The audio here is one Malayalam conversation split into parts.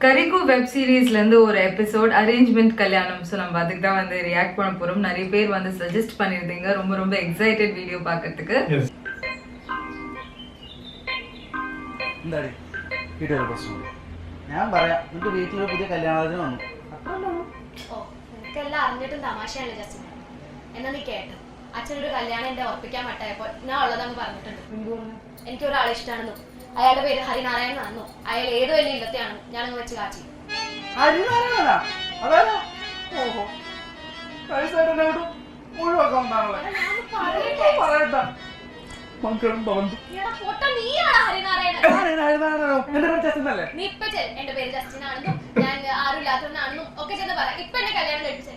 கரிக்கு வெப் சீரிஸ்லேருந்து ஒரு எபிசோட் அரேஞ்ச்மெண்ட் கல்யாணம். ஸோ நம்ம அதுக்கு தான் வந்து ரியாக்ட் பண்ண போகிறோம். நிறைய பேர் வந்து சஜஸ்ட் பண்ணியிருந்தீங்க. ரொம்ப ரொம்ப எக்ஸைட்டட் வீடியோ பார்க்கறதுக்கு. ഞാൻ പറയാം എന്നിട്ട് വീട്ടിൽ പുതിയ കല്യാണത്തിന് വന്നു. എനിക്കെല്ലാം അറിഞ്ഞിട്ടും തമാശയാണ് ജസ്റ്റിൻ. എന്നാ നീ കേട്ടോ, അച്ഛനൊരു കല്യാണം എന്റെ ഉറപ്പിക്കാൻ പറ്റായപ്പോൾ ഞാൻ ഉള്ളതങ്ങ് പറഞ്ഞിട്ടുണ്ട്. എനിക്ക് ഒരാളെ ഇഷ്ടമാണെന്നും അയാളുടെ പേര് ഹരിനാരായണൻ ആണെന്നും അയാൾ ഏതോ വലിയ ഇല്ലത്തെയാണെന്നും ഞാനങ്ങ് വെച്ച് കാച്ചി. നീ ഇപ്പൊ എന്റെ പേര് ജസ്റ്റിൻ ആണെന്നും ഞാൻ ആരും ഇല്ലാത്തവനാണെന്നും ഒക്കെ ചെന്ന് പറ. ഇപ്പൊ എന്നെ കല്യാണം കഴിപ്പിച്ചേ.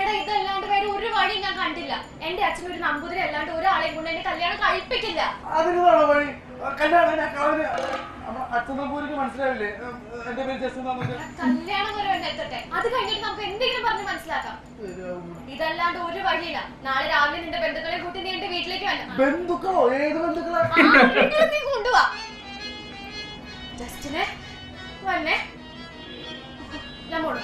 എടാ, ഇതല്ലാണ്ട് വേറെ ഒരു വഴി ഞാൻ കണ്ടില്ല. എന്റെ അച്ഛൻ ഒരു നമ്പൂതിരി അല്ലാണ്ട് ഒരാളെയും കൊണ്ട് എന്നെ കല്യാണം കഴിപ്പിക്കില്ല. മനസ്സിലാവില്ലേ എന്റെ പേര് ജസ്റ്റിൻ? കല്യാണം വരെ എത്തട്ടെ, അത് കഴിഞ്ഞിട്ട് നമുക്ക് എന്തെങ്കിലും പറഞ്ഞ് മനസ്സിലാക്കാം. ഇതല്ലാണ്ട് ഒരു വഴിയില്ല. നാളെ രാവിലെ നിന്റെ ബന്ധുക്കളെ കൂട്ടി നീ എന്റെ വീട്ടിലേക്ക് വരണം. ബന്ധുക്കളോ? ഏത് ബന്ധുക്കളാ? നീ കൊണ്ടുപോവാ. ജസ്റ്റിനെ വന്നേ നമ്മോട്.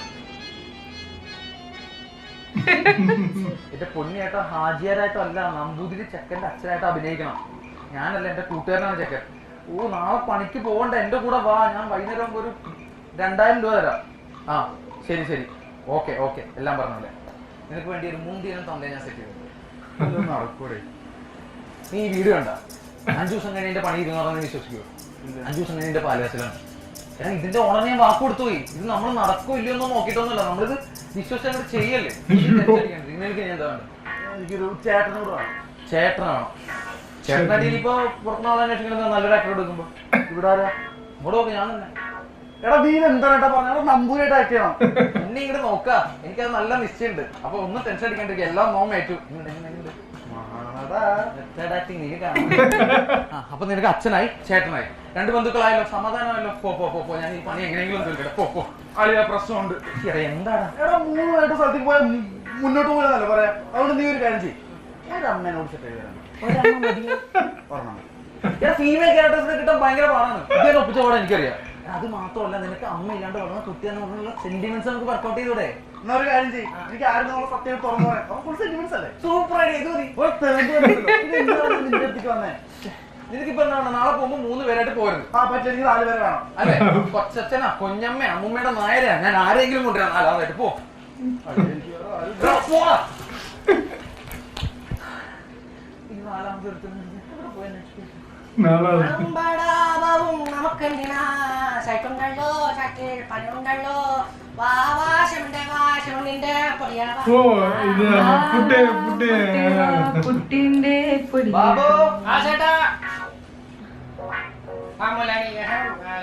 എന്റെ പൊന്നിയേട്ടോ ഹാജിയാരായിട്ടോ അല്ല, നമ്പൂതിരി ചെക്കന്റെ അച്ഛനായിട്ട് അഭിനയിക്കണം. ഞാനല്ല, എന്റെ കൂട്ടുകാരനാണ് ചെക്കൻ. ഓ, നാളെ പണിക്ക് പോകണ്ട, എന്റെ കൂടെ വാ. ഞാൻ വൈകുന്നേരം ആകുമ്പോ ഒരു 2000 രൂപ തരാം. ആ ശരി ശരി, ഓക്കെ ഓക്കെ, എല്ലാം പറഞ്ഞല്ലേ. നിനക്ക് വേണ്ടി ഒരു 3 ദിനം തന്നെ ഞാൻ സെറ്റ് ചെയ്തു. നടക്കൂടെ? നീ ഈ വീട് കണ്ട? 5 ദിവസം കഴിഞ്ഞ് എന്റെ പണി ഇരുന്നോറെന്ന് വിശ്വസിക്കുമോ? 5 ദിവസം കഴിഞ്ഞ് എന്റെ പാലുകാച്ചിലാണ്. ഏടാ, ഇതിന്റെ ഓണർ ഞാൻ വാക്ക് കൊടുത്തു പോയി. ഇത് നമ്മൾ നടക്കോ ഇല്ലയോ നോക്കിയിട്ടൊന്നുമല്ല, നമ്മളിത് വിശ്വസിച്ച് അങ്ങോട്ട് ചെയ്യല്ലേ. നിങ്ങൾക്ക് ഞാൻ എന്താ വേണ്ട? എനിക്കൊരു ചേട്ടനോട് വേണം. ചേട്ടനാണോ? ചേട്ടനായിട്ട് ഇപ്പൊ പുറത്തുനിന്ന് അന്വേഷിക്കുന്നത് നല്ലൊരു ആക്ടർ എടുക്കുമ്പോ. ഇവിടെ ആരാ? ഇവിടെ നോക്ക്, ഞാൻ തന്നെ. എടാ, നീ എന്താ പറഞ്ഞ നമ്പൂരായിട്ട് ആക്ട് ചെയ്യണം. എന്നെ ഇങ്ങോട്ട് നോക്ക, എനിക്കത് നല്ല നിശ്ചയുണ്ട്. അപ്പൊ ഒന്നും ടെൻഷൻ അടിക്കാണ്ടിരിക്കും, എല്ലാം നോമേറ്റു. അപ്പൊ നിനക്ക് അച്ഛനായി ചേട്ടനായി 2 ബന്ധുക്കളായല്ലോ, സമാധാനമായല്ലോ. പോ, ഞാൻ ഈ പണി എങ്ങനെയെങ്കിലും തീർക്കട്ടെ. പോ. അളിയ പ്രശ്നമുണ്ട്. എന്താണ്? എടാ, 3 സ്ഥലത്തേക്ക് പോയാൽ മുന്നോട്ട് പോയതല്ലേ പറയാ. അതുകൊണ്ട് നീ ഒരു കാര്യം ചെയ്യും, ഒരമ്മേനോട് സെറ്റ് ചെയ്ത് തരാം. ഫീമെയിൽ ക്യാരക്ടേഴ്സിനെ കിട്ടാൻ ഭയങ്കര പാടാണ്. ഇതൊക്കെ ഒപ്പിച്ച പാടാൻ എനിക്കറിയാം. അത് മാത്രമല്ല, നിനക്ക് അമ്മ ഇല്ലാണ്ട് വളർന്ന കുട്ടിയെന്ന് പറഞ്ഞുള്ള സെന്റിമെന്റ്സ് നമുക്ക് വർക്ക്ഔട്ട് ചെയ്തൂടെ? എന്നാ ഒരു കാര്യം ചെയ്യും, എനിക്ക് ആരും നമ്മളെ സത്യം തുറന്നു സെന്റിമെന്റ്സ് അല്ലേ? Super idea. ഇത് വന്നേ. നിനക്കിപ്പോ എന്താണ്, നാളെ പോകുമ്പോ 3 പേരായിട്ട് പോരുന്നു. ആ പറ്റില്ല, എനിക്ക് 4 പേര് വേണം അല്ലേ? കൊച്ചച്ഛനാ, കൊഞ്ഞമ്മ, അമ്മൂമ്മയുടെ നായരാ, ഞാൻ ആരെങ്കിലും കൊണ്ടുവരാം 4 പോ.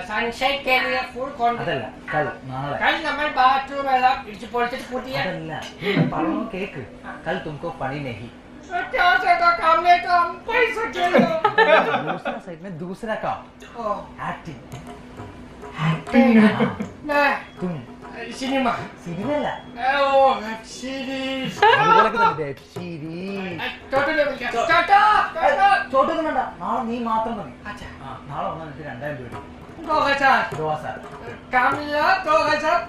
സൺഷൈഡ് കേറിയ ഫുൾ അതല്ല, കൽ നമ്മൾ ബാത്റൂം എല്ലാം ഇടിച്ച് പൊളിച്ചിട്ട് പുതിയ കേക്ക്. കൽ തുമക്കോ പണി നഹി. काम में काम पैसा खेलो। दूसरा साइड में दूसरा काम एक्टिंग ना तुम सिनेमा സിനിമയല്ല, ओ web series web series. Total ചോട്ടൊന്നും വേണ്ട, നാളെ നീ മാത്രം മതി. നാളെ വന്നാൽ എനിക്ക് 2000 രൂപ. 2000 कामला 2000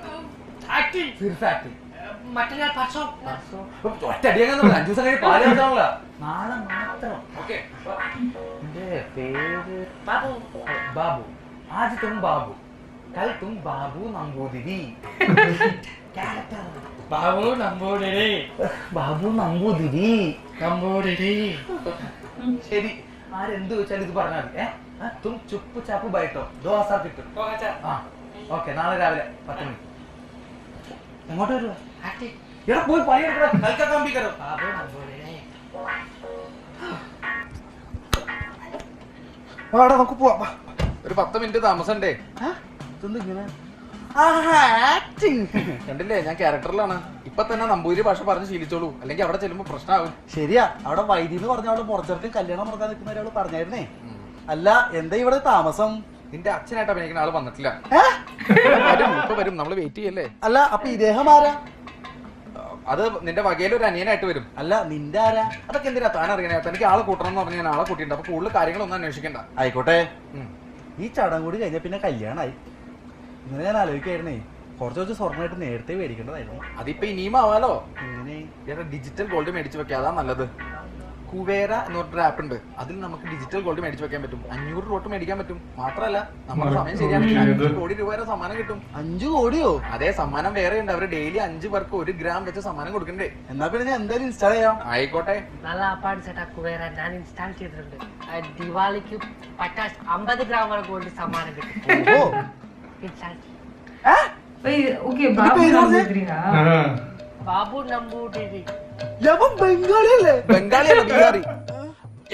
एक्टिंग സിർഫ് ആക്ടിങ്. മറ്റന്നാൾ പർസോ ഒറ്റയടിയാകാൻ 5 ദിവസം കഴിഞ്ഞ് പാല് വെച്ചാണല്ലോ. നാളെ മാത്രം. ഓക്കെ. എന്റെ പേര് ബാബു. ബാബു. ആജ് തും ബാബു, കൽ തും ബാബു നമ്പൂതിരി. ബാബു നമ്പൂതിരി. ബാബു നമ്പൂതിരി. നമ്പൂതിരി. ശരി, ആരെന്ത് വെച്ചാൽ ഇത് പറഞ്ഞാൽ മതി. തും ചുപ്പ് ചാപ്പ് ബൈട്ടോ 2000 കിട്ടും. ആ ഓക്കെ, നാളെ രാവിലെ 10 മണിക്ക്. എങ്ങോട്ട് വരുവാ? എടാ, പോയി പണിയെടുക്കടാ. ബാബു നമ്പൂതിരി. വാടാ, നമുക്ക് പോവാം. ഒരു 10 മിനിറ്റ് താമസണ്ടേ? കണ്ടില്ലേ, ഞാൻ ക്യാരക്ടറിലാണ്. ഇപ്പൊ തന്നെ നമ്പൂതിരി ഭാഷ പറഞ്ഞ് ശീലിച്ചോളൂ, അല്ലെങ്കിൽ അവിടെ ചെല്ലുമ്പോ പ്രശ്നമാകും. ശരിയാ, അവിടെ വൈദ്യുതി പറഞ്ഞ അവള് പുറത്തിറക്കും കല്യാണം നടക്കാൻ നിൽക്കുന്നവരവള് പറഞ്ഞായിരുന്നേ. അല്ല, എന്താ ഇവിടെ താമസം? നിന്റെ അച്ഛനായിട്ട് അഭിനയിക്കുന്ന ആള് വന്നിട്ടില്ല. ഇപ്പൊ വരും, നമ്മള് വെയിറ്റ് ചെയ്യല്ലേ. അല്ല, അപ്പൊ ഇദ്ദേഹം ആരാ? അത് നിന്റെ വകയിൽ ഒരു അനിയനായിട്ട് വരും. അല്ല, നിന്റെ ആരാ? അതൊക്കെ എന്തിനാ താൻ അറിയണേ? തനിക്ക് ആളെ കൂട്ടണം എന്ന് പറഞ്ഞാൽ ഞാൻ ആളെ കൂട്ടിയിട്ടുണ്ട്. അപ്പൊ കൂടുതൽ കാര്യങ്ങളൊന്നും അന്വേഷിക്കണ്ട. ആയിക്കോട്ടെ. ഈ ചടങ്ങ് കൂടി കഴിഞ്ഞ പിന്നെ കല്യാണായി. ഇങ്ങനെ ഞാൻ ആലോചിക്കായിരുന്നേ, കുറച്ച് സ്വർണ്ണമായിട്ട് നേരത്തെ മേടിക്കേണ്ടതായിരുന്നു. അതിപ്പോ ഇനിയും ആവാലോ. ഇങ്ങനെ ഡിജിറ്റൽ ഗോൾഡ് മേടിച്ചു വെക്കാം, അതാ നല്ലത്. കുവേര എന്ന് പറഞ്ഞൊരു ആപ്പ് ഉണ്ട്, അതിൽ നമുക്ക് ഡിജിറ്റൽ ഗോൾഡ് മേടിച്ചു വെക്കാൻ പറ്റും. 500 രൂപ മേടിക്കാൻ പറ്റും. മാത്രമല്ല നമ്മുടെ സമയം ശരിയാണെങ്കിൽ 5 കോടി രൂപ വരെ സമ്മാനം കിട്ടും. 5 കോടിയോ? അതേ, സമ്മാനം വേറെ ഉണ്ട്. അവര് ഡെയിലി 5 പേർക്ക് 1 ഗ്രാം വെച്ച് സമ്മാനം കൊടുക്കണ്ടേ. എന്നാ പിന്നെ ഞാൻ എന്തായാലും ഇൻസ്റ്റാൾ ചെയ്യാം. ആയിക്കോട്ടെ. നല്ല ആപ്പാണ് ചേട്ടാ കുവേര. ഞാൻ ഇൻസ്റ്റാൾ ചെയ്തിട്ടുണ്ട്. ദിവാലിക്ക് 50 ഗ്രാം വരെ ഗോൾഡ് സമ്മാനം കിട്ടും. ഓ ഇൻസ്റ്റാൾ ഓക്കെ ബാബു നമ്പൂതിരിയാ? ബാബു നമ്പൂതിരി. ബംഗാളിയല്ലേ? ബംഗാളിയല്ല, ബീഹാറി.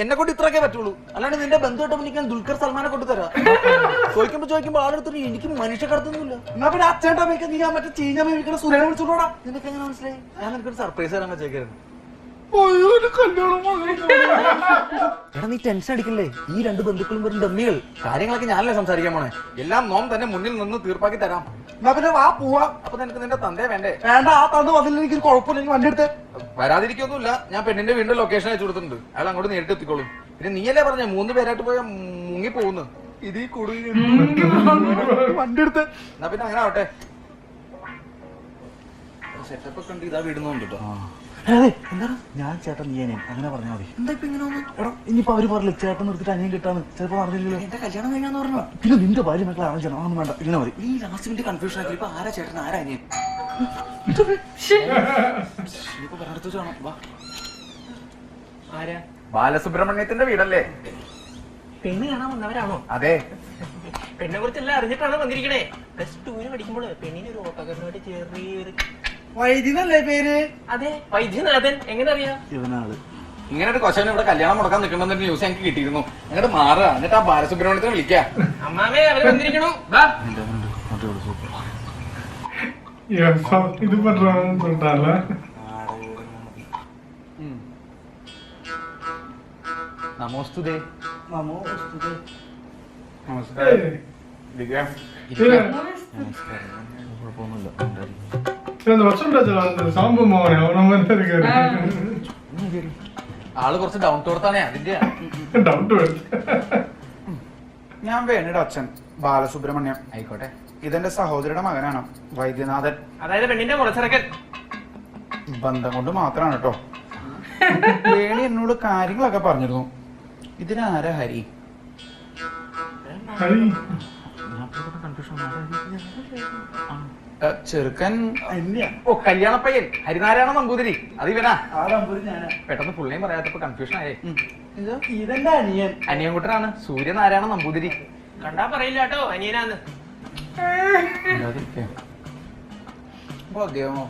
എന്നെ കൊണ്ട് ഇത്രയൊക്കെ പറ്റുള്ളൂ. അല്ലാണ്ട് നിന്റെ ബന്ധുവായിട്ട് എനിക്ക് ദുൽഖർ സൽമാനെ കൊണ്ട് തരാം. ചോദിക്കുമ്പോ ആളെടുത്തിട്ട് എനിക്ക് മനുഷ്യ കടത്തൊന്നുമില്ല. എന്നാ പിന്നെ അച്ഛൻ്റെ അമ്മയ്ക്ക് നീ മറ്റേ ചീഞ്ഞ മേടിക്കണ സുരേനെ വിളിച്ചോടാ. നിനക്ക് എങ്ങനെ മനസ്സിലായി? ഞാൻ നിനക്കൊരു സർപ്രൈസ് തരാൻ വെച്ചേക്കായിരുന്നു. എടാ നീ ടെൻഷൻ അടിക്കില്ലേ? ഈ 2 ബന്ധുക്കളും വരും ഡമ്മികൾ. കാര്യങ്ങളൊക്കെ ഞാനല്ലേ സംസാരിക്കാൻ പോണേ. എല്ലാം നോം തന്നെ മുന്നിൽ നിന്ന് തീർപ്പാക്കി തരാം. എന്നാ പിന്നെ വാ പോവാ. അപ്പൊ നിനക്ക് നിന്റെ തന്തേ വേണ്ടേ? വേണ്ട, ആ തന്ന് വന്നില്ല, എനിക്ക് കുഴപ്പമില്ല, വണ്ടി എടുത്തേ. വരാതിരിക്കൊന്നുമില്ല. ഞാൻ പെണ്ണിന്റെ വീണ്ടും ലൊക്കേഷൻ അയച്ചു കൊടുത്തിട്ടുണ്ട്. അയാൾ അങ്ങോട്ട് നേരിട്ട് എത്തിക്കോളും. പിന്നെ നീയല്ലേ പറഞ്ഞ 3 പേരായിട്ട് പോയാൽ മുങ്ങി പോകുന്നു. ഇതീ കൂടുതൽ വണ്ടി എടുത്തേ. എന്നാ പിന്നെ അങ്ങനെ ആവട്ടെ. സെറ്റപ്പ് ഒക്കെ ഉണ്ട്. ഇതാ വീടുന്നുണ്ട് കേട്ടോ. എന്താണ് ഞാൻ ചേട്ടൻ നീ അനിയൻ അങ്ങനെ പറഞ്ഞാൽ മതി. എന്താ ഇപ്പൊ ഇങ്ങനെ വന്നു? എടാ ഇനിയിപ്പോ അവര് പറഞ്ഞില്ല ചേട്ടൻ നിർത്തിട്ട് അനിയൻ കിട്ടാന്ന്. ചിലപ്പോ പറഞ്ഞില്ലല്ലോ. എന്റെ കല്യാണം കഴിഞ്ഞാന്ന് പറഞ്ഞു. പിന്നെ നിന്റെ ഭാര്യ മക്കളെ ആണെന്ന് ചേട്ടൻ ഒന്നും വേണ്ട, ഇങ്ങനെ മതി. നീ ലാസ്റ്റ് മിനിറ്റ് കൺഫ്യൂഷൻ ആക്കി. ഇപ്പൊ ആരാ ചേട്ടൻ ആരാ അനിയൻ? ഇപ്പൊ പറഞ്ഞെടുത്ത് കാണാം. വാ. ആരാ? ബാലസുബ്രഹ്മണ്യത്തിന്റെ വീടല്ലേ? പെണ്ണ് കാണാൻ വന്നവരാണോ? അതെ. പെണ്ണെ കുറിച്ചെല്ലാം അറിഞ്ഞിട്ടാണ് വന്നിരിക്കണേ. +2 പഠിക്കുമ്പോൾ പെണ്ണിന് ഒരു ഓട്ടോക്കാരനോട് ചെറിയൊരു വൈദ്യനല്ലേ പേര്? അതെ, വൈദ്യനാഥൻ. എങ്ങനെ അറിയാം? ഇവനാള് ഇങ്ങനെ ഒരു കൊച്ചവന് ഇവിടെ കല്യാണം മുടക്കാൻ നിൽക്കണമെന്ന് ന്യൂസ് ഞങ്ങൾക്ക് കിട്ടിയിരുന്നു. എന്നിട്ട് മാറുക, എന്നിട്ട് ആ ബാലസുബ്രഹ്മണ്യത്തിനെ വിളിക്കുക. അമ്മാമേ അവര് വന്നിരിക്കണു. വാ. இது பண்றான்னு சொல்றால. നമോസ്തുതേ. இந்த வருஷம் சாம்பு மோகன் அவன மாதிரி இருக்காரு. ആള് കുറച്ച് ഡൗൺ ടു എർത്താണ്. അതിന്റെ ഡൗട്ട് വരുന്നത്. ഞാൻ വേണിയുടെ അച്ഛൻ ബാലസുബ്രഹ്മണ്യം. ആയിക്കോട്ടെ. ഇതെന്റെ സഹോദരിയുടെ മകനാണ് വൈദ്യനാഥൻ. അതായത് പെണ്ണിന്റെ മുളച്ചിറക്കൻ. ബന്ധം കൊണ്ട് മാത്രമാണ് കേട്ടോ. വേണി എന്നോട് കാര്യങ്ങളൊക്കെ പറഞ്ഞിരുന്നു. ഇതിനാരാ ഹരി? ഹരി ചെറുക്കൻ എന്നെയാ. ഓ, കല്യാണപ്പയ്യൻ ഹരിനാരായണ നമ്പൂതിരി. അത് ഇവനാ. ആ നമ്പൂരി ഞാനാ. പെട്ടെന്ന് ഫുൾ നെയിം പറയാത്തപ്പോ കൺഫ്യൂഷൻ ആയേ. ഇതെന്റെ അനിയൻ. അനിയൻകുട്ടനാണ്, സൂര്യനാരായണ നമ്പൂതിരി. കണ്ടാ പറയില്ല കേട്ടോ അനിയനാന്ന്. ഭാഗ്യമോ?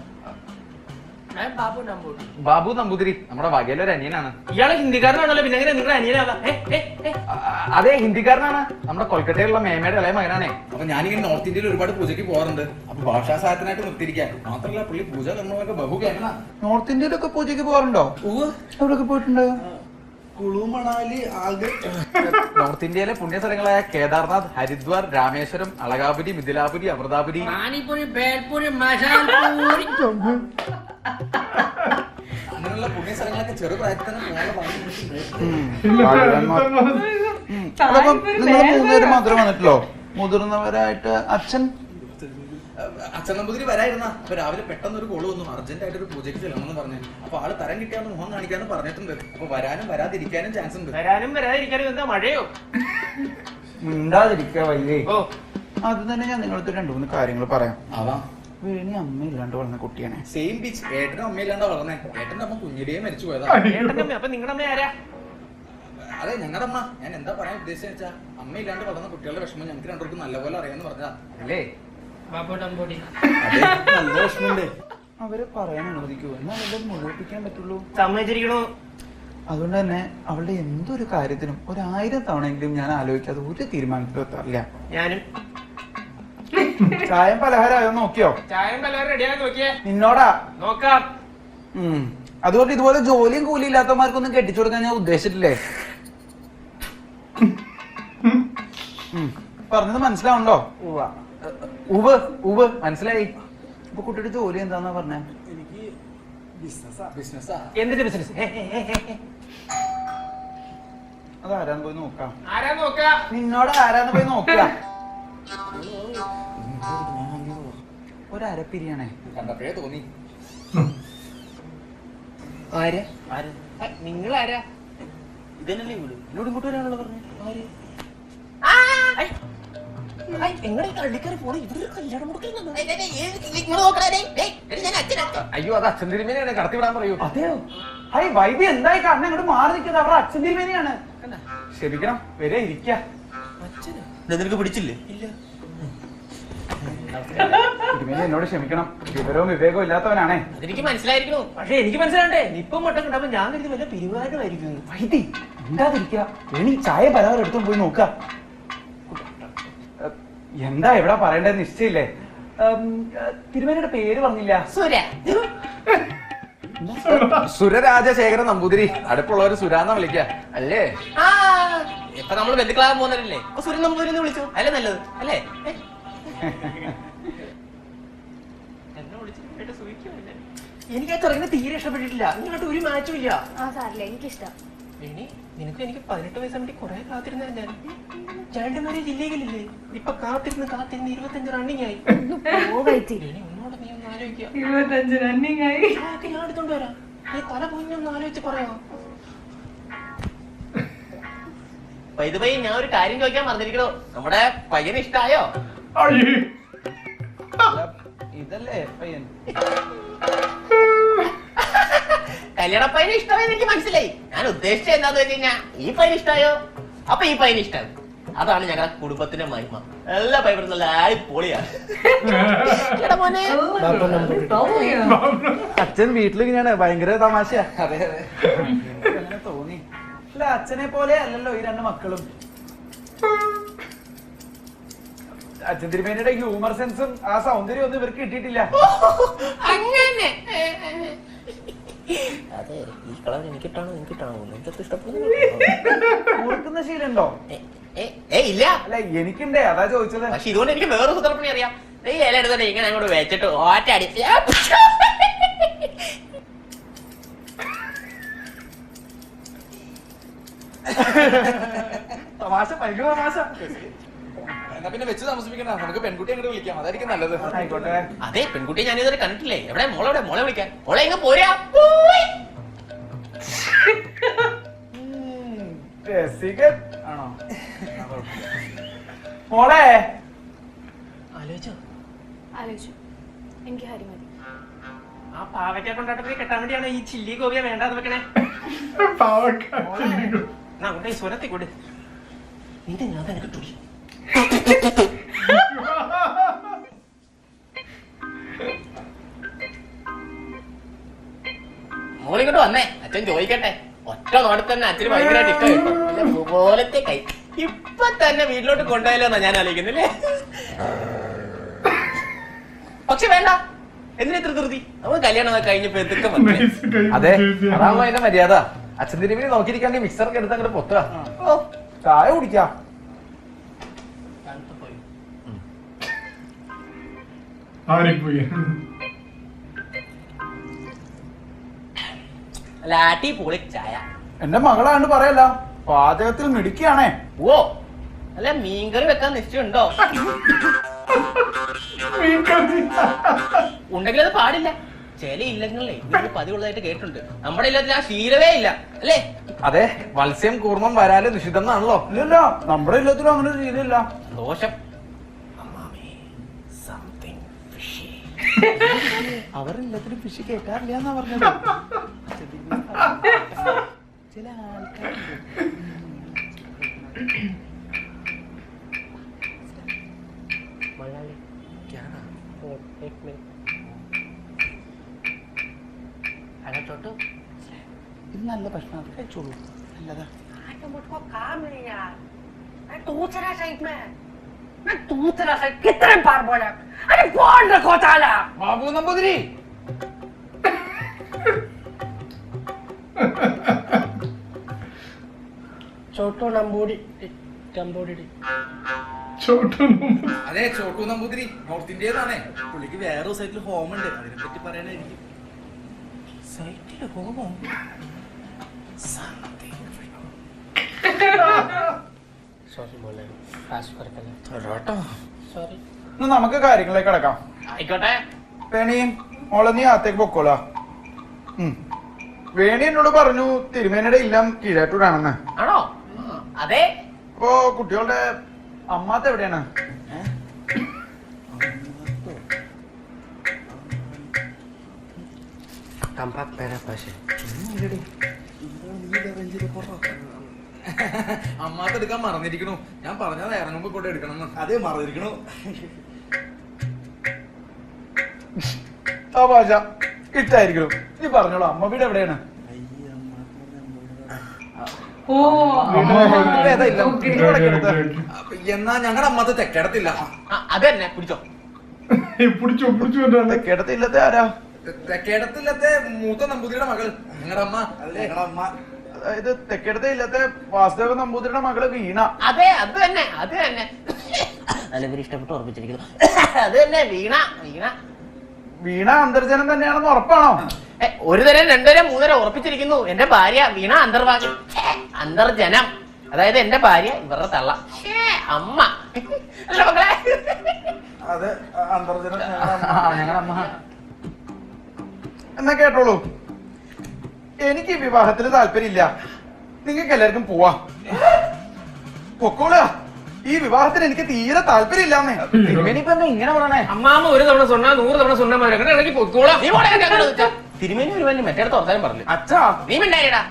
ഞാൻ ബാബു നമ്പൂതിരി. ബാബു നമ്പൂതിരി നമ്മുടെ വകയിലെ ഒരു അനിയനാണ്. ഇയാളെ ഹിന്ദിക്കാരനാണല്ലോ, പിന്നെ എങ്ങനെ നിങ്ങളുടെ അനിയനാവാ? അതെ, ഹിന്ദിക്കാരനാണ്. നമ്മുടെ കൊൽക്കത്തയിലുള്ള മേമയുടെ ഇളയ മകനാണേ. അപ്പൊ ഞാനിങ്ങനെ നോർത്ത് ഇന്ത്യയിൽ ഒരുപാട് പൂജയ്ക്ക് പോകാറുണ്ട്. അപ്പൊ ഭാഷാ സഹായത്തിനായിട്ട് നിർത്തിയിരിക്കാൻ. മാത്രമല്ല പുള്ളി പൂജ കർമ്മമൊക്കെ ബഹുകേട്ടനാ. നോർത്ത് ഇന്ത്യയിലൊക്കെ പൂജയ്ക്ക് പോകാറുണ്ടോ? എവിടെയൊക്കെ പോയിട്ടുണ്ട്? കുളു, മണാലി, ആഗ്ര. നോർത്ത് ഇന്ത്യയിലെ പുണ്യ സ്ഥലങ്ങളായ കേദാർനാഥ്, ഹരിദ്വാർ, രാമേശ്വരം, അളകാപുരി, മിഥിലാപുരി, അമൃതാപുരി, പാനിപൂരി, ബേൽപൂരി, മസാലപൂരി. അങ്ങനെയുള്ള പുണ്യ സ്ഥലങ്ങളൊക്കെ ചെറുപ്രായത്തിൽ തന്നെ പോകാനുള്ള ഭാഗ്യം എനിക്കുണ്ടായി. അതപ്പം നിങ്ങൾ 3 പേര് മാത്രം വന്നിട്ടുള്ളോ? മുതിർന്നവരായിട്ട് അച്ഛൻ അച്ഛൻ നമ്പൂതിരി വരായിരുന്ന. അപ്പൊ രാവിലെ പെട്ടെന്ന് ഒരു കോള് വന്നു, അർജന്റ് ആയിട്ട് ഒരു പൂജയ്ക്ക് ചെല്ലണമെന്ന് പറഞ്ഞു. അപ്പൊ ആള് തരം കിട്ടിയാന്ന് മുഖം കാണിക്കാന്ന് പറഞ്ഞിട്ടുണ്ട്. അപ്പൊ വരാനും വരാതിരിക്കാനും ചാൻസ് ഉണ്ട്. വരാനും വരാതിരിക്കാനും എന്താ മഴയോ? മിണ്ടാതിരിക്കുക വയ്യേ. ഓ, അത് തന്നെ ഞാൻ നിങ്ങൾക്ക് 2-3 കാര്യങ്ങൾ പറയാം. അതാ വേണി അമ്മയില്ലാണ്ട് വളർന്ന കുട്ടിയാണ്. Same beach. ഏട്ടനും അമ്മയില്ലാണ്ടാ വളർന്നേ. ഏട്ടന്റെ അമ്മ കുഞ്ഞിലേ മരിച്ചു പോയതാ. ഏട്ടന്റെ അമ്മ. അപ്പൊ നിങ്ങളുടെ അമ്മ ആരാ? അതെ, ഞങ്ങളുടെ അമ്മ. ഞാൻ എന്താ പറയാൻ ഉദ്ദേശിച്ച വെച്ചാ അമ്മയില്ലാണ്ട് വളർന്ന കുട്ടികളുടെ വിഷമം ഞങ്ങൾക്ക് 2 പേർക്കും നല്ലപോലെ അറിയാന്ന് പറഞ്ഞതാ അല്ലേ? ബാബു നമ്പൂതിരി. നല്ല വിഷമമുണ്ട്. അവരെ പറയാൻ അനുവദിക്കുമോ? എന്നാൽ അവരത് മുഴുവിപ്പിക്കാൻ പറ്റുള്ളൂ. സമ്മതിച്ചിരിക്കണു. അതുകൊണ്ട് തന്നെ അവളുടെ എന്തൊരു കാര്യത്തിനും 1000 തവണയെങ്കിലും ഞാൻ ആലോചിക്കാതെ ഒരു തീരുമാനത്തിലും എത്താറില്ല. ഞാനും. ചായം പലഹാരമായോ നോക്കിയോ? ചായം പലരും റെഡിയാക്കി നോക്കിയേ. നിന്നോടാ. നോക്കാം. അതുകൊണ്ട് ഇതുപോലെ ജോലിയും കൂലി ഇല്ലാത്തമാർക്കൊന്നും കെട്ടിച്ചു കൊടുക്കാൻ ഞാൻ ഉദ്ദേശിച്ചിട്ടില്ലേ? പറഞ്ഞത് മനസ്സിലാവുണ്ടോ? ഉവ് മനസ്സിലായി. ഇപ്പൊ കുട്ടിയുടെ ജോലി എന്താന്നാ പറഞ്ഞേ? എനിക്ക് ബിസിനസ്സാ. ബിസിനസ്സാ. എന്തിന്റെ ബിസിനസ്? അതാരാന്ന് പോയി നോക്കാം. ആരാ നോക്കാ? നിന്നോട് ആരാന്ന് പോയി നോക്കുക. ഒരരപ്പിരിയാണേ. കണ്ടപ്പോഴേ തോന്നി. ആരാ നിങ്ങളാരാ? ഇതന്നല്ലേ വീട്? എന്നോട് ഇങ്ങോട്ട് വരാനുള്ള പറഞ്ഞു. ആര്? എങ്ങനെ കള്ളിക്കറി പോണേ? ഇവിടെ കല്യാണം അയ്യോ അത് അച്ഛൻ തിരുമേനിയാണ്, കടത്തി വിടാൻ പറയൂ. അതെയോ? ഹായ് വൈബി എന്തായി കാരണം അങ്ങോട്ട് മാറി നിൽക്കുന്നത്? അവരുടെ അച്ഛൻ തിരുമേനിയാണ്. ക്ഷമിക്കണം, വരെ ഇരിക്ക. നിനക്ക് പിടിച്ചില്ലേ? ഇല്ല. തിരുമേനി എന്നോട് ക്ഷമിക്കണം, വിവരവും വിവേകവും ഇല്ലാത്തവനാണേ. അതെനിക്ക് മനസ്സിലായിരിക്കണോ, പക്ഷെ എനിക്ക് മനസ്സിലാണ്ടേ ഇപ്പം മട്ടം കിട്ടുമ്പോ ഞാൻ കരുതി വല്ല പിരിവാരമായിരിക്കും. വൈദി എന്താതിരിക്ക, വേണി ചായ പലവരും എടുത്തും പോയി നോക്ക. എന്താ എവിടെ പറയേണ്ടത് നിശ്ചയില്ലേ? തിരുമേനിയുടെ പേര് പറഞ്ഞില്ല. സുരരാജശേഖരൻ നമ്പൂതിരി. അടുപ്പുള്ളവര് സുരാന്ന വിളിക്ക അല്ലേ? ഇപ്പൊ നമ്മള് ബന്ധുക്കളാകാൻ പോകുന്നവരല്ലേ, അപ്പൊ സുരൻ നമ്പൂതിരി എന്ന് വിളിച്ചു അല്ലേ? നല്ലത് അല്ലേ? എനിക്ക് തുടങ്ങി തീരെ ഇഷ്ടപ്പെട്ടിട്ടില്ല. ഇങ്ങോട്ട് ഒരു മാച്ചും ഇല്ല. എനിക്കിഷ്ടം. നിനക്ക് എനിക്ക് 18 വയസ്സ് വേണ്ടി കുറെ കാത്തിരുന്ന ഞാൻ രണ്ടുമാരെ ജില്ലകളില്ലേ ഇപ്പൊ കാത്തിരുന്ന് 25 റണ്ണിങ് ആയി. ഒന്നോട് നീ ഒന്ന് ആലോചിക്കുക. 25 റണ്ണിങ് ആയി. ഞാൻ എടുത്തോണ്ട് വരാം. നീ തല പോയിന്ന് ആലോചിച്ച് പറയാം. വൈദ്യുതി ഞാൻ ഒരു കാര്യം ചോദിക്കാൻ മറന്നിരിക്കണോ, നമ്മുടെ പയ്യന് ഇഷ്ടായോ? ഇതല്ലേ പയ്യൻ? കല്യാണ പയ്യന് ഇഷ്ടമായി എനിക്ക് മനസ്സിലായി. ഞാൻ ഉദ്ദേശിച്ചത് എന്താന്ന് വെച്ച് കഴിഞ്ഞാ ഈ പയ്യന് ഇഷ്ടായോ, അപ്പൊ ഈ പയ്യന് ഇഷ്ടം. അതാണ് ഞങ്ങളുടെ കുടുംബത്തിന്റെ മഹിമ. എല്ലാ പയ്യനും നല്ല പൊളിയാണ്. അച്ഛൻ വീട്ടിലിങ്ങനെയാണ്, ഭയങ്കര തമാശയാ. അതെ അതെ. അങ്ങനെ തോന്നി. അല്ല അച്ഛനെ പോലെ അല്ലല്ലോ ഈ രണ്ട് മക്കളും. അച്ഛൻ തിരുമേനിയുടെ ഹ്യൂമർ സെൻസും ആ സൗന്ദര്യം ഒന്നും ഇവർക്ക് കിട്ടിയിട്ടില്ല. അങ്ങനെ അതെ, ഈ കളർ എനിക്കിട്ടാണോ നിനക്കിട്ടാണോ നിനക്ക് ഇഷ്ടപ്പെടുന്നു? ഓർക്കുന്ന ശീലുണ്ടോ? ഇല്ല. അല്ല എനിക്കുണ്ടേ, അതാ ചോദിച്ചത്. പക്ഷെ ഇതുകൊണ്ട് എനിക്ക് വേറെ സൂത്രപ്പണി അറിയാം. ഈ ഇല എടുത്തോണ്ട് ഇങ്ങനെ അങ്ങോട്ട് വെച്ചിട്ട് ഒറ്റ അടിച്ച് തമാശ, ഭയങ്കര തമാശ. എന്നാ പിന്നെ വെച്ച് താമസിപ്പിക്കണ്ട, നമുക്ക് പെൺകുട്ടി അങ്ങോട്ട് വിളിക്കാം, അതായിരിക്കും നല്ലത്. ആയിക്കോട്ടെ. അതെ, പെൺകുട്ടിയെ ഞാൻ ഇതുവരെ കണ്ടിട്ടില്ലേ. എവിടെ മോളെവിടെ? മോളെ വിളിക്കാൻ. മോളെ ഇങ്ങ് പോരാ. രസികൻ ആണോ? മോളെ ആലോചിച്ചോ? ആലോചിച്ചു. എനിക്ക് ഹരി മതി. ആ പാവയ്ക്ക കൊണ്ടാട്ടത്തിൽ കെട്ടാൻ വേണ്ടിയാണ് ഈ ചില്ലി ഗോപിയ വേണ്ടാന്ന് വെക്കണേ. അങ്ങോട്ടെ ഈ സ്വരത്തിൽ കൂടെ നിന്റെ ഞാൻ തന്നെ കിട്ടൂല. മോളിങ്ങോട്ട് വന്നേ, അച്ഛൻ ചോദിക്കട്ടെ. ഒറ്റ നോടെ തന്നെ അച്ഛന് ഭയങ്കരമായിട്ട് ഇഷ്ടമായിട്ടോ. പോലത്തെ കൈ ഇപ്പൊ തന്നെ വീട്ടിലോട്ട് കൊണ്ടുപോയല്ലോ എന്നാ ഞാൻ ആലോചിക്കുന്നില്ലേ. പക്ഷെ വേണ്ട, എന്തിനാ ഇത്ര ധൃതി? നമുക്ക് കല്യാണം കഴിഞ്ഞപ്പോ എന്തൊക്കെ അതെ, അതാണല്ലോ അതിന്റെ മര്യാദ. അച്ഛൻ തിരുമേനി നോക്കിയിരിക്കാണ്ട് മിക്സറൊക്കെ എടുത്ത് അങ്ങോട്ട് പൊത്തുക. ചായ കുടിക്കാം. ലാട്ടി പൊളി ചായ. എന്റെ മകളാണ്ട് പറയല്ല, പാചകത്തിൽ മിടുക്കിയാണേ. ഓ അല്ല, മീൻകറി വെക്കാൻ നിശ്ചയമുണ്ടോ? ഉണ്ടെങ്കിൽ അത് പാടില്ല. ചില ഇല്ലങ്ങളെ ഇത് പതിവുള്ളതായിട്ട് കേട്ടിട്ടുണ്ട്. നമ്മുടെ ഇല്ലത്തിൽ ആ ശീലവേ ഇല്ല അല്ലേ? അതെ, മത്സ്യം കൂർമ്മം വരാല് നിഷിദ്ധം എന്നാണല്ലോ. ഇല്ലല്ലോ, നമ്മുടെ ഇല്ലത്തിലും അങ്ങനെ ഒരു രീതിയില്ല. ദോഷം. അവരെല്ലാത്തിനും ഫിഷ് കേൾക്കാറില്ല എന്നാ പറഞ്ഞത്. ചില ആൾക്കാരുണ്ട്. ഇത് നല്ല ഭക്ഷണം, കഴിച്ചോളൂ. നല്ലതാ. ബാബു നമ്പൂതിരി, ചോട്ടോ നമ്പൂടി അതെ ചോട്ടു നമ്പൂതിരി, നോർത്ത് ഇന്ത്യയിലാണേ. പുള്ളിക്ക് വേറെ സൈറ്റിൽ ഹോം ഉണ്ട്, അതിനെ പറ്റി പറയാനായിരിക്കും. സൈറ്റില് ഹോമോ? സോറി മോളെ, സോറി. ഇന്ന് നമുക്ക് കാര്യങ്ങളിലേക്ക് കിടക്കാം. ആയിക്കോട്ടെ. വേണി മോളെ നീ അകത്തേക്ക് പൊക്കോളാ. വേണി എന്നോട് പറഞ്ഞു തിരുമേനിയുടെ ഇല്ലം കീഴാറ്റൂരാണെന്ന്. ആണോ? അതെ. അപ്പോ കുട്ടികളുടെ അമ്മാത്ത എവിടെയാണ്? അമ്മാത്ത എടുക്കാൻ മറന്നിരിക്കണു. ഞാൻ പറഞ്ഞത് ഇറങ്ങുമ്പോ കൊണ്ട് എടുക്കണം. അതേ മറന്നിരിക്കണു. ആ ഭാഷ ഇട്ടായിരിക്കണം. നീ പറഞ്ഞോളൂ അമ്മ വീട് എവിടെയാണ്? ഓ എന്നാ ഞങ്ങളുടെ അമ്മാത്ത തെക്കേടത്തില്ല. അത് തന്നെ പിടിച്ചോ. പിടിച്ചു പിടിച്ചു തെക്കേടത്ത് ഇല്ലത്തെ ആരാ? തെക്കേടത്തില്ലത്തെ മൂത്ത നമ്പൂതിരിയുടെ മകൾ ഞങ്ങളുടെ അമ്മ. ഞങ്ങളുടെ അമ്മ. അതായത് തെക്കേടത്തെ ഇല്ലത്തെ വാസുദേവ നമ്പൂതിരിയുടെ മകള് വീണ. അതെ അത് തന്നെ അത് തന്നെ. നല്ല പേര് ഇഷ്ടപ്പെട്ട് ഓർമ്മിച്ചിരിക്കുന്നു. അത് തന്നെ വീണ. വീണ വീണ അന്തർജനം തന്നെയാണെന്ന് ഉറപ്പാണോ? ഒരു തരം രണ്ടുതരം മൂന്നരം ഉറപ്പിച്ചിരിക്കുന്നു. എന്റെ ഭാര്യ വീണ അന്തർവാഗി അന്തർജനം. അതായത് എന്റെ ഭാര്യ ഇവരുടെ തള്ള അമ്മ. അല്ല മക്കളെ? അതെ അന്തർജനം ഞങ്ങളുടെ അമ്മ. എന്നാ കേട്ടോളൂ, എനിക്ക് വിവാഹത്തിന് താല്പര്യമില്ല. നിങ്ങൾക്ക് എല്ലാവർക്കും പോവാ. പൊക്കോളാ. ഈ വിവാഹത്തിന് എനിക്ക് തീരെ താല്പര്യമില്ലാന്നേ. തിരുമേനിപ്പോ ഇങ്ങനെ പറയണേ? അമ്മാമ ഒരു തവണ சொன்னா 100 തവണ சொன்ன மாதிரி അങ്ങനെ ഇടയ്ക്ക് പൊക്കോളാം. നീ പോടെ തിരുമേനി ഒരു വലിയ മറ്റേടത്ത് വർത്താനം പറഞ്ഞു. അച്ഛാ നീ മിണ്ടായിടാ.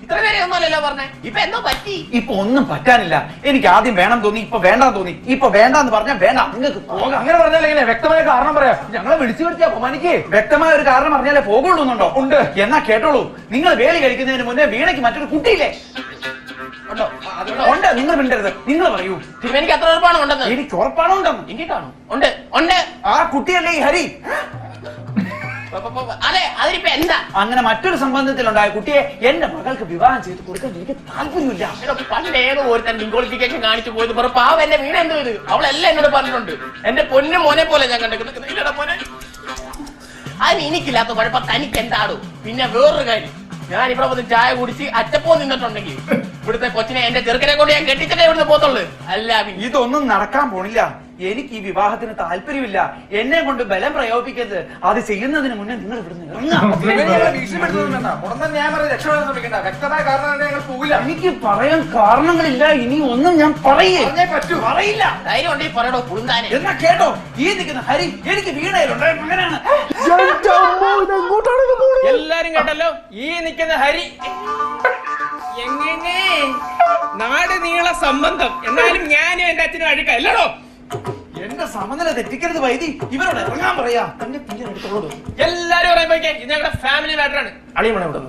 ഇത്ര നേരം ഒന്നുമല്ലല്ലോ പറഞ്ഞേ. ഇപ്പൊ എന്തോ പറ്റി? ഇപ്പൊ ഒന്നും പറ്റാനില്ല. എനിക്ക് ആദ്യം വേണം തോന്നി, ഇപ്പൊ വേണ്ടാന്ന് തോന്നി. ഇപ്പൊ വേണ്ടാന്ന് പറഞ്ഞാൽ വേണ്ട. നിങ്ങൾക്ക് പോകാം. അങ്ങനെ പറഞ്ഞാൽ എങ്ങനെ? വ്യക്തമായ കാരണം പറയാം. ഞങ്ങളെ വിളിച്ചു വരുത്തിയാ അപമാനിക്കേ. വ്യക്തമായ ഒരു കാരണം പറഞ്ഞാലേ പോകുള്ളൂന്നുണ്ടോ? ഉണ്ട്. എന്നാ കേട്ടോളൂ, നിങ്ങൾ വേലി കഴിക്കുന്നതിന് മുന്നേ വീണയ്ക്ക് മറ്റൊരു കുട്ടിയില്ലേ? ഉണ്ടോ? ഉണ്ട്. നിങ്ങൾ മിണ്ടരുത്. നിങ്ങൾ പറയൂ. തിരുമേനിക്ക് അത്ര ഉറപ്പാണോ ഉണ്ടെന്ന്? എനിക്ക് ഉറപ്പാണോ ഉണ്ടെന്ന്? എനിക്ക് കാണും. ഉണ്ട് ഉണ്ട്. ആ കുട്ടിയല്ലേ ഈ ഹരി? അതെ അതിനിപ്പോ എന്താ? അങ്ങനെ മറ്റൊരു സംബന്ധത്തിലുണ്ടായ കുട്ടിയെ എന്റെ മകൾക്ക് വിവാഹം ചെയ്ത് കൊടുക്കാൻ എനിക്ക് താല്പര്യമില്ല. പണ്ട് ഏതോ ഒരുത്തൻ ഡിക്വാളിഫിക്കേഷൻ കാണിച്ചു പോയത് പറ പാവ എന്നെ വീണ എന്തോ ഇത് അവളെല്ലാം എന്നോട് പറഞ്ഞിട്ടുണ്ട്. എന്റെ പൊന്നു മോനെ പോലെ ഞാൻ കണ്ടിരിക്കുന്നത് മോനെ. അതിന് എനിക്കില്ലാത്ത കുഴപ്പം തനിക്ക് എന്താടും. പിന്നെ വേറൊരു കാര്യം, ഞാൻ ഇവിടെ വന്ന് ചായ കുടിച്ച് അച്ചപ്പോ നിന്നിട്ടുണ്ടെങ്കിൽ ഇവിടുത്തെ കൊച്ചിനെ എന്റെ ചെറുക്കനെ കൊണ്ട് ഞാൻ കെട്ടിച്ചിട്ടേ ഇവിടുന്ന് പോത്തുള്ളൂ. അല്ല ഇതൊന്നും നടക്കാൻ പോണില്ല. എനിക്ക് ഈ വിവാഹത്തിന് താല്പര്യമില്ല. എന്നെ കൊണ്ട് ബലം പ്രയോഗിക്കരുത്. അത് ചെയ്യുന്നതിന് മുന്നേ നിങ്ങൾ ഇവിടുന്ന് വ്യക്തമായ കാരണം ഞങ്ങൾ പോകില്ല. എനിക്ക് പറയാൻ കാരണങ്ങളില്ല. ഇനി ഒന്നും ഞാൻ പറയില്ല. ധൈര്യം ഉണ്ടെങ്കിൽ പറയണോ പുളുന്താനെ. എന്നാ കേട്ടോ, ഈ നിൽക്കുന്ന ഹരി എനിക്ക് വീണയിലുണ്ടായ മകനാണ്. എല്ലാരും കേട്ടല്ലോ, ഈ നിൽക്കുന്ന ഹരി എങ്ങനെ നാട് നീള സംബന്ധം. എന്നാലും ഞാനും എന്റെ അച്ഛനും അഴുക്കല്ലടോ. എന്റെ സമനില തെറ്റിക്കരുത് വൈദി. ഇവരോട് ഇറങ്ങാൻ പറയാ. തന്നെ പിന്നെ എടുത്തോളൂ. എല്ലാരും പറയുമ്പോഴേ ഇത് ഞങ്ങളുടെ ഫാമിലി മാറ്ററാണ്. അളിയമ്മ ഇവിടെ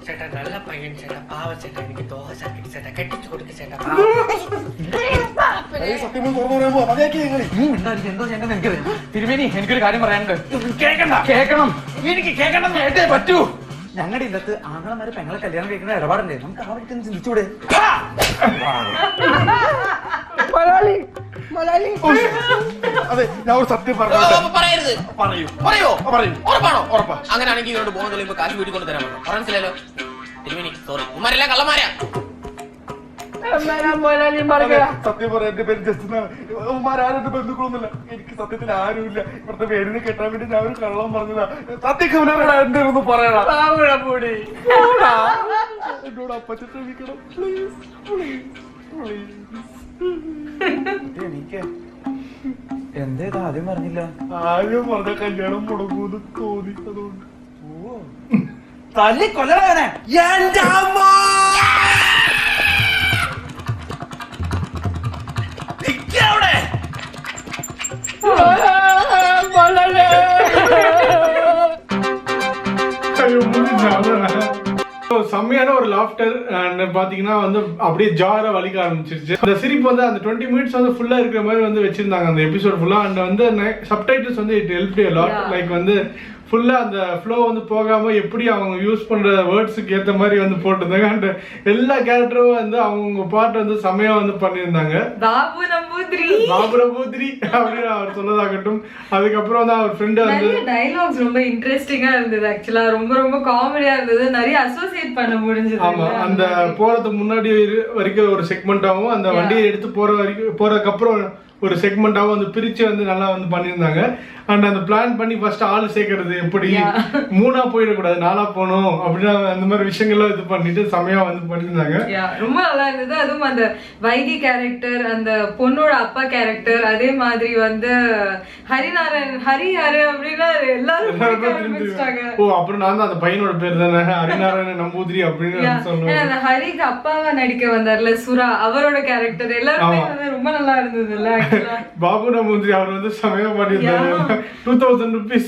ചേട്ടാ നല്ല പയ്യൻ ചേട്ടാ, പാവ ചേട്ടാ, എനിക്ക് ദോശ ചേട്ടാ, കെട്ടിച്ചു കൊടുക്ക ചേട്ടാ. എന്തോ ചെയ്യേണ്ടത് എനിക്കറിയാം. തിരുമേനി എനിക്കൊരു കാര്യം പറയാനുണ്ട്. കേൾക്കണം. എനിക്ക് കേൾക്കണമെന്ന് കേട്ടേ പറ്റൂ. ഞങ്ങളുടെ ഇല്ലത്ത് ആങ്ങളമാര് പെങ്ങളെ കല്യാണം കഴിക്കുന്ന ഇടപാടല്ലേ? നമുക്ക് ആ വീട്ടിൽ ചിന്തിച്ചൂടെ? അതെ ഞാൻ ഒരു സത്യം പറഞ്ഞു. പറയരുത്. പറയൂ. പറയോ? പറയൂ. ഉറപ്പാണോ? ഉറപ്പാ. അങ്ങനെയാണെങ്കിൽ ഇവരോട് പോകുന്ന തെളിയുമ്പോ കാശ് വീട്ടിൽ കൊണ്ട് തരാൻ പറ്റും. മനസ്സിലല്ലോ തിരുമേനി? സോറി, ഉമ്മാരെല്ലാം കള്ളന്മാരാ. സത്യം പറയാം, എന്റെ പേര് ജസ്റ്റ് ഉമ്മാരും ബന്ധുക്കളൊന്നുമില്ല. എനിക്ക് സത്യത്തിൽ ആരുമില്ല. ഇവിടുത്തെ പേരിന് കെട്ടാൻ വേണ്ടി ഞാൻ ഒരു കള്ളം പറഞ്ഞതാ. സത്യം എന്റെ ഒന്ന് പറയണ എന്നോട് അപ്പച്ചൻ ക്ഷമിക്കണം. Please please please. എനിക്ക് എന്തേതാ ആദ്യം പറഞ്ഞില്ല? ആരും പറഞ്ഞ കല്യാണം മുടങ്ങൂന്ന് തോന്നി. അതുകൊണ്ട് തല്ലി കൊല്ലണവനെ. എന്റെ അമ്മ അവിടെ செம்மையான ஒரு லாஃப்டர் அண்ட் பாத்தீங்கன்னா வந்து அப்படியே ஜாரா வலிக்க ஆரம்பிச்சிருச்சு. அந்த சிரிப்பு வந்து அந்த 20 மினிட்ஸ் வந்து ஃபுல்லா இருக்கிற மாதிரி வந்து வச்சிருந்தாங்க அந்த எபிசோட் ஃபுல்லா. அண்ட் வந்து சப்டைட்டில்ஸ் வந்து it helped a lot. Like வந்து ஃபுல்லா அந்த ஃப்ளோ வந்து போகாம எப்படி அவங்க யூஸ் பண்ற வேர்ட்ஸுக்கு ஏத்த மாதிரி வந்து போட்டிருந்தாங்க. அண்ட் எல்லா கேரக்டரும் வந்து அவங்க பாட்டு வந்து செம்மையா வந்து பண்ணியிருந்தாங்க. பாபு நம்பூதிரி அப்படின்னு அவர் சொன்னதாகட்டும். அதுக்கப்புறம் வந்து அவர் ஃப்ரெண்டு வந்து டைலாக்ஸ் ரொம்ப இன்ட்ரெஸ்டிங்கா இருந்தது. ஆக்சுவலா ரொம்ப ரொம்ப காமெடியா இருந்தது. நிறைய அசோசியேட் பண்ண முடிஞ்சது. ஆமா, அந்த போறதுக்கு முன்னாடி வரைக்கும் ஒரு செக்மெண்ட் ஆகும். அந்த வண்டியை எடுத்து போறதுக்கு அப்புறம் ஒரு செக்மெண்டாவும் வந்து பிரிச்சு வந்து நல்லா வந்து பண்ணியிருந்தாங்க. அண்ட் அந்த பிளான் பண்ணி ஃபர்ஸ்ட் ஆள் சேர்க்கறது எப்படி 3 போயிடக்கூடாது 4 போகணும் அப்படின்னா அந்த மாதிரி விஷயங்கள்லாம் இது பண்ணிட்டு செமையா வந்து பண்ணியிருந்தாங்க. ரொம்ப நல்லா இருந்தது. அதுவும் அந்த வைதி கேரக்டர், அந்த பொண்ணோட அப்பா கேரக்டர், அதே மாதிரி வந்து ஹரிநாராயணன் ஹரி அப்படின்னா எல்லாரும் ஆரம்பிச்சிட்டாங்க. ஓ அப்புறம் நான் தான் அந்த பையனோட பேர் தானே ஹரிநாராயணன் நம்பூதிரி அப்படின்னு சொல்லுவேன். அந்த ஹரிக்கு அப்பாவா நடிக்க வந்தார்ல சுரா, அவரோட கேரக்டர் எல்லாருமே வந்து ரொம்ப நல்லா இருந்ததுல்ல. பாபு நம்பூதிரி அவர் வந்து செமையா பண்ணியிருந்தாரு. 2000 rupees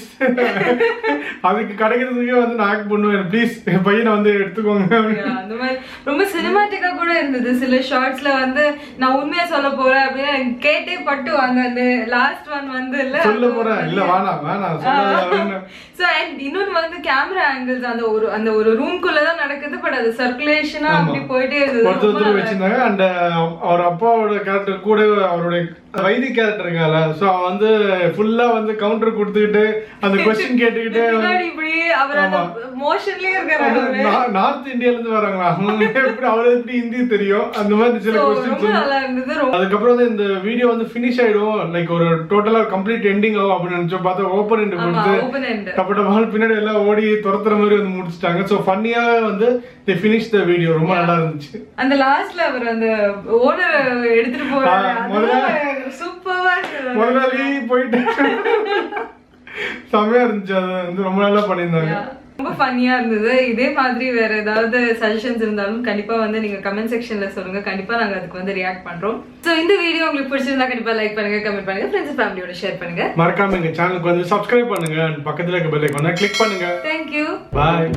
அதுக்கு கிடைக்கிறதுக்கே வந்து நான் ஆக்ட் பண்ணுவேன், ப்ளீஸ் என் பையனை வந்து எடுத்துக்கோங்க. அந்த மாதிரி ரொம்ப சினிமாட்டிக்கா கூட இருந்தது. சில ஷார்ட்ஸ்ல வந்து நான் உண்மையா சொல்ல போறேன் அப்படின்னு கேட்டே பட்டு அந்த லாஸ்ட் ஒன் வந்து இல்ல சொல்ல போறேன் இல்ல வேணாம் சொல்லாத. சோ அண்ட் இன்னொன்னு வந்து கேமரா ஆங்கிள்ஸ் அந்த ஒரு ரூம்குள்ளதான் நடக்குது, பட் அது சர்க்குலேஷனா அப்படி போயிட்டே இருந்தது. ஒருத்தர் வச்சிருந்தாங்க. அண்ட் அவர் அப்பாவோட கேரக்டர் கூட அவருடைய வைதி கேரக்டர் இருக்கால, சோ அவன் வந்து ஃபுல்லா வந்து கவுண்டர் கொடுத்துக்கிட்டு அந்த क्वेश्चन கேட்டுக்கிட்டு இப்படி அவர் அந்த மோஷன்லயே இருக்காரு. நார்த் இந்தியால இருந்து வராங்களா, எப்படி அவருக்கு எப்படி ஹிந்தி தெரியும், அந்த மாதிரி சில क्वेश्चंस நல்லா இருந்தது. அதுக்கப்புறம் வந்து இந்த வீடியோ வந்து ஃபினிஷ் ஆயிடும், லைக் ஒரு டோட்டலா கம்ப்ளீட் எண்டிங் ஆகும் அப்படின்னு நினைச்சோம். பார்த்தா ஓபன் எண்ட் கொடுத்து டப்பட்ட மால் பின்னாடி எல்லாம் ஓடி துரத்துற மாதிரி வந்து முடிச்சிட்டாங்க. சோ ஃபன்னியாவே வந்து they finished the video. ரொம்ப நல்லா இருந்துச்சு. அந்த லாஸ்ட்ல அவர் அந்த ஓனர் எடுத்துட்டு போறாரு, சூப்பரா இருந்தது. முதலாளி போயிட்டு செமையா இருந்துச்சு. அது வந்து ரொம்ப நல்லா பண்ணியிருந்தாங்க. ரொம்ப ஃபன்னியா இருந்தது. இதே மாதிரி வேற ஏதாவது சஜஷன்ஸ் இருந்தாலும் கண்டிப்பா வந்து நீங்க கமெண்ட் செக்ஷன்ல சொல்லுங்க. கண்டிப்பா நாங்க அதுக்கு வந்து ரியாக்ட் பண்றோம். சோ இந்த வீடியோ உங்களுக்கு பிடிச்சிருந்தா கண்டிப்பா லைக் பண்ணுங்க, கமெண்ட் பண்ணுங்க, ஃப்ரெண்ட்ஸ் ஃபேமிலியோட ஷேர் பண்ணுங்க. மறக்காம எங்க சேனலுக்கு வந்து சப்ஸ்கிரைப் பண்ணுங்க, பக்கத்துல இருக்க பெல் ஐகானை கிளிக் பண்ணுங்க. Thank you. Bye.